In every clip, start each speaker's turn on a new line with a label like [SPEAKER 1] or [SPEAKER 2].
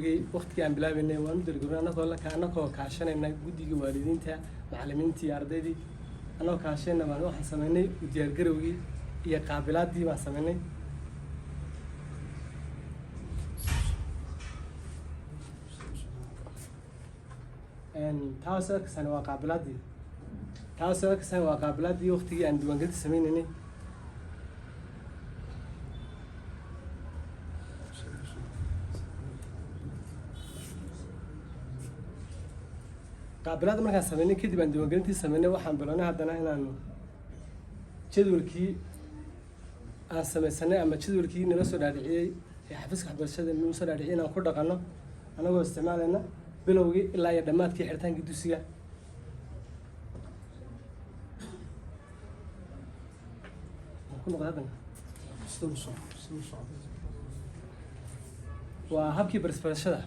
[SPEAKER 1] bilowgii waqtigii aan bilaabaynay waan u dargarnay anagoo kaashanayna guddiga waalidiinta macallimiintii ardaydii anagoo kaashanayna baan waxaan sameynay u diyaargarowgii iyo qaabilaadii baan sameynay taasoo kasana waa qaabilaadii waqtigii aan diiwaangelinta sameynaynay qaabilaad markaan sameynay kadib aan diiwaangelintii sameynay waxaan bilownay haddana inaan jadwalkii aan sameysanay ama jadwalkii nala soo dhaadhiciyey ee xafiiska waxbarashada nala soo dhaadhiciyey inaan ku dhaqanno anagoo isticmaalayna bilowgii ilaa iyo dhammaadkii xirtaankii dugsiga waa habkii barisbarashada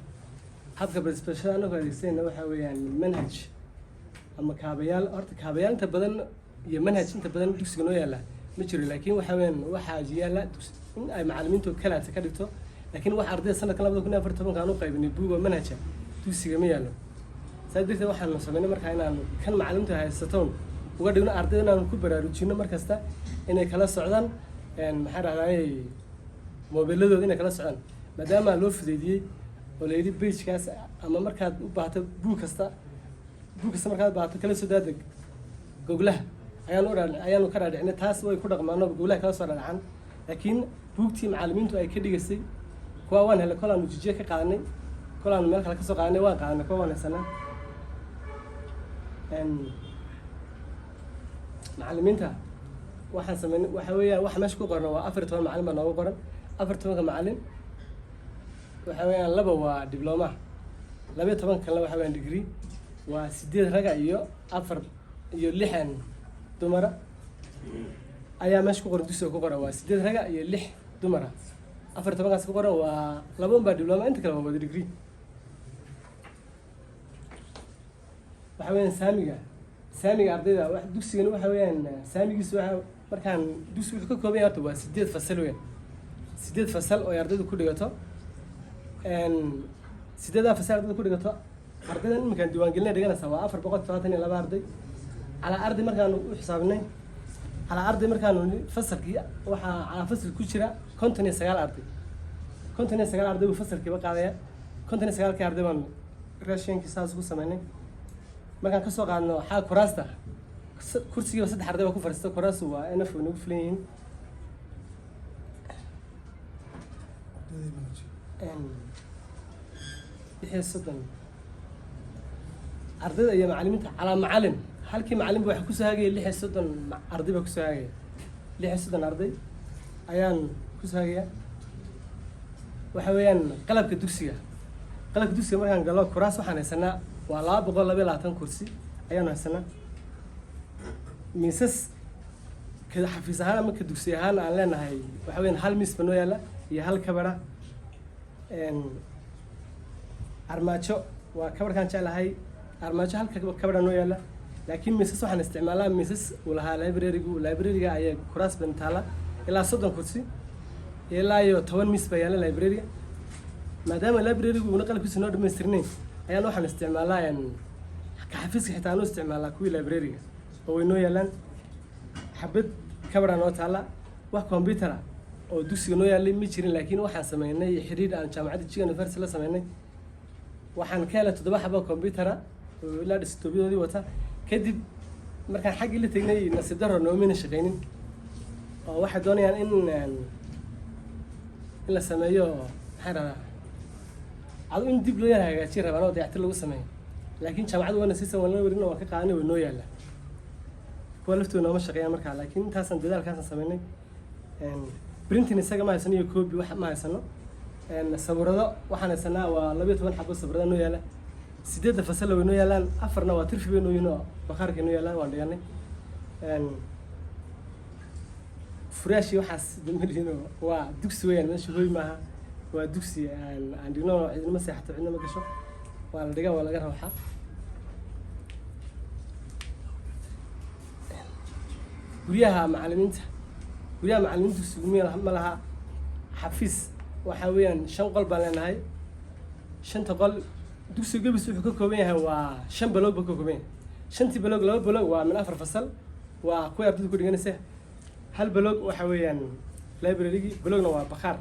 [SPEAKER 1] anagoo adeegsanayna waxaa weeyaan manhaj ama kaabayaal horta kaabayaal inta badan iyo manhaj inta badan dugsiga noo yaalla ma jiro laakiin waxaa weeyaan waxaa yaalla in ay macallimiintu kalaata ka dhigto laakiin waxa ardayda sanadkan 2014 aan u qaybinay buuga manhajka dugsiga ma yaallo saas darteed waxaanu sameynay markaa inaan kan macallimiintu haysatoon uga dhigno ardayda inaan ku baraarujino markasta inay kala socdaan maxaa dhahdaay moobiladooda inay kala socdaan maadaama loo fudeydiyey oo layidhi bagekaas ama markaad u baahato buug kasta markaad baahato kala soo daadeg goglaha ayaanu ka dhaadhicinay taas way ku dhaqmaano goglaha kala soo dhaadhacan laakiin buugtii macallimiintu ay ka dhigaysay kuwa waan helay kol aan ujijiye ka qaadanay kol aan meel kale ka soo qaadanay waan qaadanay kuwa waan haysanaa macallimiinta waxaan sameynay waxa weeyaan waxa meesha ku qoran waa 14 macallin baa noogu qoran 14 macallin waxa weeyaan laba waa dibloma 12 kale waxa weeyaan degree waa 8 raga iyo 4 iyo 6 dumara ayaa meesha ku qoran dugsiga ku qoran waa 8 raga iyo 6 dumara 14 kaas ku qoran waa laba baa dibloma inta kale waa wada degree waxa weeyaan saamiga ardayda wax dugsigan waxa weeyaan saamigiisu waxa markaan dugsigu wuxuu ka kooban yahay waa 8 fasal weeyaan 8 fasal oo ardaydu ku dhigato 8 fasal ardaydu ku dhigato ardaydan iminkaan diiwaangelinay dhiganaysa waa 472 arday ala arday markaan u xisaabinay ala arday markaan fasalkii waxa ala fasal ku jira 59 arday 59 arday uu fasalkiiba qaadaya 59 ka arday baan raashinkii saas ku sameynay markaan ka soo qaadno xaq kuraasta kursiga 3 arday ku fariisto kuraasu waa NF oo nagu filan yihiin soddon ardayda iyo macallimiinta calaa macallin halkii macallin waxa ku soo hagaya 60 arday ba ku soo hagaya 60 arday ayaan ku soo hagaya waxa weeyaan qalabka dugsiga markaan galo kuraas waxaan haysanaa waa 222 kursi ayaan haysanaa miisas ka xafiis ahaan ama ka dugsi ahaan aan leenahay waxa weeyaan hal miis bano yaala iyo hal kabara armaajo waa kabarkaan jeclahay armaajo halka kabara noo yaala laakiin miisas waxaan isticmaalaa miisas uu lahaa library-ga ayaa kuraas ban taala ilaa 30 kursi ilaa iyo 10 miis baa yaala library-ga maadaama library-gu uu qalabkiisa noo dhameystirnay ayaan waxaan isticmaalaa ka xafiiska xitaa aan u isticmaalaa kuwii library-ga oo way noo yaalaan xabad kabara noo taala wax computer oo dugsiga noo yaalay ma jirin laakiin waxaan sameynay xiriir aan jaamacadda Chicago University la sameynay waxaan ka helay 7 xabo computer oo ilaa desktop-yoodii wata kadib markaan xaggii la tagnay nasiib darro noomina shaqeynin oo waxay doonayaan in la sameeyo maxaa adu in dib loo hagaajiyo rabaan oo dayactir lagu sameeyo laakiin jaamacaddu waa nasiisan wala warin oo ka qaanay way noo yaala kuwa laftooda ma shaqeeyaan markaa laakiin intaasan dadaalkaas sameynay printing isaga ma haysano iyo copy wax ma haysano sawirado waxaan haysanaa waa 12 xabo sawirada noo yaala 8 fasal way noo yaalaan 4na waa tirfi way noo yihiin oo bakhaarka noo yaalaan waan dhiganay furaashi waxaas dambeeyno waa dugsi weeyaan meesha hooy maaha waa dugsi aan dhigno cidina seexato cidina ma gasho waa la dhigaa waa laga rawxa guryaha macallimiinta suumiya ma laha xafiis waxa weeyaan 5 qol baan leenahay shanta qol dugsiga gebis wuxuu ka kooban yahay waa 5 baloog buu ka kooban yahay. shantii baloog 2 baloog waa min 4 fasal waa kuwa ardaydu ku dhiganaysa. hal baloog waxa weeyaan library baloogna waa bakhaar.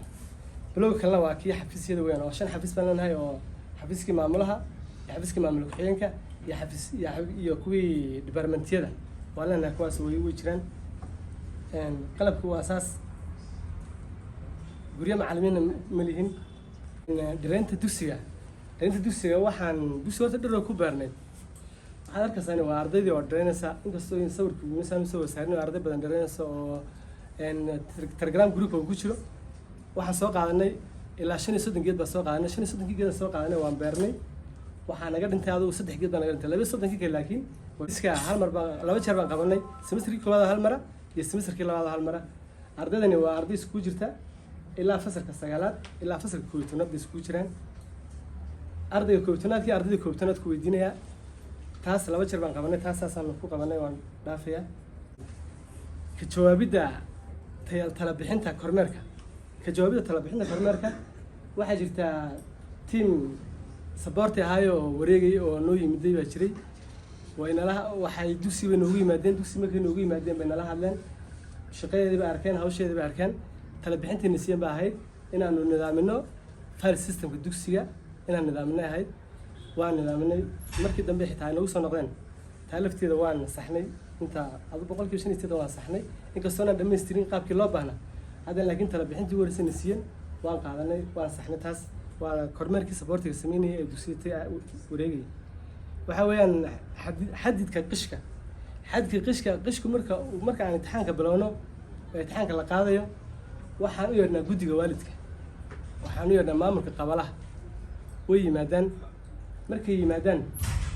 [SPEAKER 1] baloog kalena waa kii xafiisyada weyn oo 5 xafiis baan leenahay oo xafiiskii maamulaha iyo xafiiskii maamulka xigeenka iyo xafiis iyo kuwii departmentiyada waa leenahay kuwaas way jiraan. qalabku waa asaas guryo macallimiin ma lihin. dhireynta dugsiga waxaan dugsiga horta dhir ku baarnay. waxaad arkaysaa waa ardaydii oo dhireynaysa inkastoo in sawirku miisaan soo wasaarin arday badan dhireynaysa oo telegram group oo ku jiro. waxaan soo qaadanay ilaa 35 geed baan soo qaadanay. 35 geed soo qaadanay waan beernay. waxaa naga dhintay adigu 3 geed baan naga dhintay. 32 geed laakiin iska hal mar baan 2 jeer baan qabanay. semesterkii koowaad hal mara iyo semesterkii labaad hal mara. ardaydani waa arday isku jirta ilaa fasalka 9aad ilaa fasalka 12aad isku jiraan. ardayga 12aadkii ardayda 12aad ku weydiinaya taas 2 jeer baan qabanay. taasaan ku qabanay waan dhaafaya. ka jawaabida tala bixinta kormeerka waxaa jirta team support ahayo wareegay oo noo yimiday baa jiray. waxay dugsiga noogu yimaadeen. dugsi markay noogu yimaadeen bay nala hadleen. shaqadeedii bay arkeen, hawsheedii bay arkeen. tala bixintiina siyan baa ahayd inaanu nidaamino file systemka dugsiga inaan nidaaminay ahayd. waan nidaaminay. markii dambe xitaa ay nagu soo noqdeen taa lafteeda waan saxnay. inta adu 5% waan saxnay inkastoo aan dhammaystirin qaabkii loo baahnaa. hadda laakiin tala bixintii warisana siyan waan qaadanay waan saxnay. taas waa kormeerkii supportiga sameynayay ee dugsiga wareegay. waxa weeyaan xadidka qishka marka aan imtixaanka bilowno imtixaanka la qaadayo waxaan u yeedhnaa guddiga waalidka. waxaan u yeedhnaa maamulka qabalaha way yimaadaan. markay yimaadaan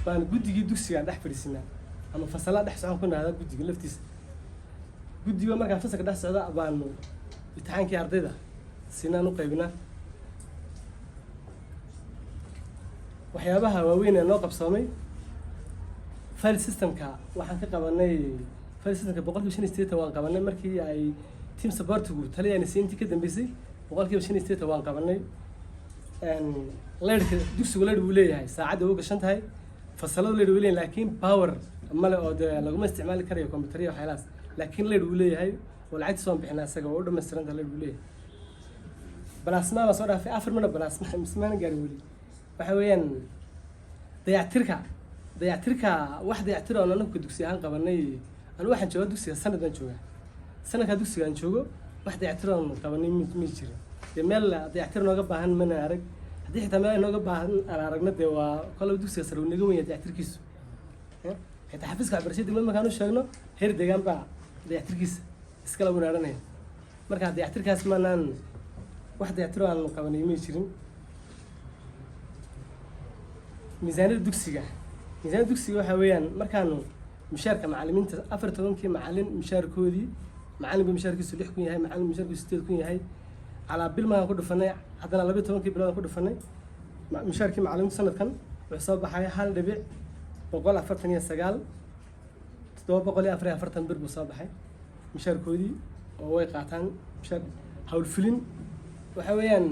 [SPEAKER 1] baan guddigii dugsiga dhex fadhiisinaa ama fasalada dhex socon ku naadaa guddiga laftiisa. guddiga markaan fasalka dhex socda baan imtixaankii ardayda sinaan u qaybinaa. waxyaabaha waaweyn ee noo qabsoomay file systemka waxaan ka qabanay. file systemka 5% waan qabanay markii ay team supportigu taliyayna siintii ka dambeysay 5% waan qabanay. leerka dugsigu leer uu leeyahay saacada uu gashan tahay. fasaladu leer uu leeyahay laakiin power male oo laguma isticmaali karayo computer iyo waxyaalahaas. laakiin leer uu leeyahay oo lacagta soo bixinaa isaga oo dhammaystiran leer uu leeyahay. balaasma la soo dhaafay 4 mana balaasma mismaan gaari wali. waxa weeyaan dayactirka wax dayactir oo anagu dugsi ahaan qabanay. anigu waxaan joogaa dugsiga sanadaan joogaa. sanadka dugsiga aan joogo wax dayactir oo qabanay ma jiro. meel dayactir nooga baahan mana arag. haddii xitaa meel nooga baahan aragna dee waa kala dugsiga sare uu naga weyn yahay dayactirkiisu. xitaa xafiiska waxbarashada markaan u sheegno heer deegaan baa dayactirkiisa iskala wanaaranaya. marka dayactirkaas maanaan wax dayactir aan qabanay ma jirin. miisaaniyada dugsiga waxa weeyaan markaanu mushaarka macallimiinta 14 macallin mushaarkoodii macallinka mushaarkiisu 6 kun yahay macallin mushaarkiisu 8 kun yahay calaa bil maan ku dhufanay. haddana 12 bilood ku dhufanay. mushaarkii macallimiinta sanadkan wuxuu soo baxay 1,149 744 bir buu soo baxay mushaarkoodii oo way qaataan mushaar hawlfulin. waxa weeyaan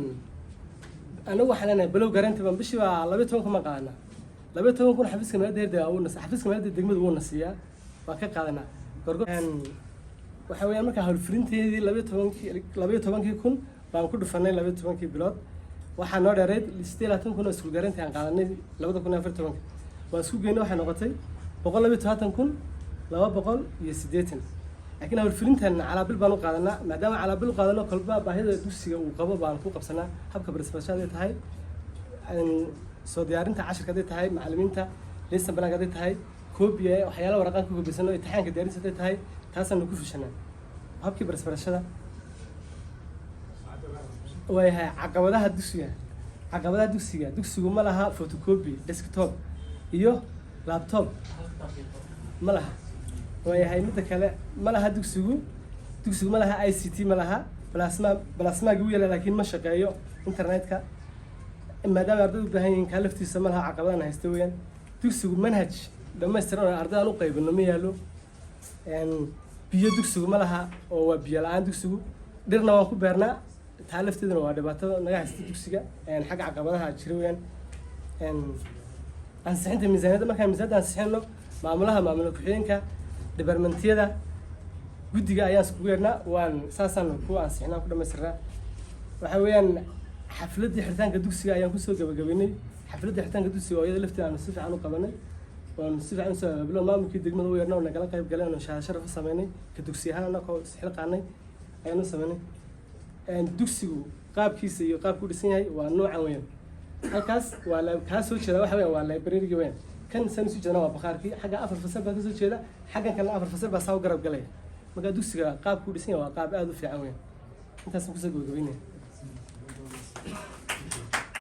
[SPEAKER 1] anagu waxaan leenahay balow garanti baan bishii waa 12 kun ma qaadana. 12 kun xafiiska maadada degmadu wuu nasiyaa waa ka qaadanaa. waxa weeyaan marka hawlfulinteedii 12 kun baan ku dhufanay 12 bilood. waxaa noo dheereed 16 kun oo isku garanti aan qaadanay 2014. waan isku geynay waxay noqotay 127,280. laakiin hawlfulintan calaa bil baan u qaadanaa. maadaama calaa bil u qaadano kolba baahida dugsiga uu qabo baan ku qabsanaa. habka barisbashada ay tahay soo diyaarinta casharka haday tahay macallimiinta lesson plan haday tahay koobiya waxyaalaha waraqan ku gudbisano imtixaanka diyaarinta haday tahay taasaan ku fushanaa. habkii barisbashada waayahay caqabadaha dugsigu ma laha photocopy desktop iyo laptop ma laha. waayahay midda kale ma laha dugsigu ma laha ICT ma laha. balaasmaagi u yeela laakiin ma shaqeeyo internetka. maadaama ardaydu u baahan yihiin kaa laftiisa ma laha caqabadana haysta weeyaan. dugsigu manhaj dhammaystiran oo ardaydan u qaybino ma yaalo. biyo dugsigu ma laha oo waa biyo la-aan dugsigu. dhirna waan ku beernaa taa lafteeduna waa dhibaato naga haysta dugsiga xagga caqabadaha jira weeyaan. ansixinta miisaaniyadda markaan miisaaniyadda ansixino maamul ku-xigeenka departmentiyada guddiga ayaan iskugu yeedhnaa waan saasaan ku ansixinaa ku dhamaystirnaa waxa weeyaan xafladdii xiritaanka dugsiga ayaan kusoo gabagabeynay xafladdii xiritaanka dugsiga oo iyada lafteeda aanu si fiican u qabanay waanu si fiican usoo bilo maamulkii degmada u yeedhnaa oo nagala qayb galeen oo shahaado sharaf u sameynay ka dugsi ahaan anagoo isxilqaanay ayaan u sameynay dugsigu qaabkiisa iyo qaabku u dhisan yahay waa noocan weeyaan halkaas waa kaa soo jeeda waxa weeyaan waa library weeyaan kan san soo jeedana waa bakhaarkii xagga 4 fasal baa ka soo jeeda xaggan kalena 4 fasal baa saa u garab galaya marka dugsiga qaabku u dhisan yahay waa qaab aad u fiican weeyaan intaas ku soo gabagabeynay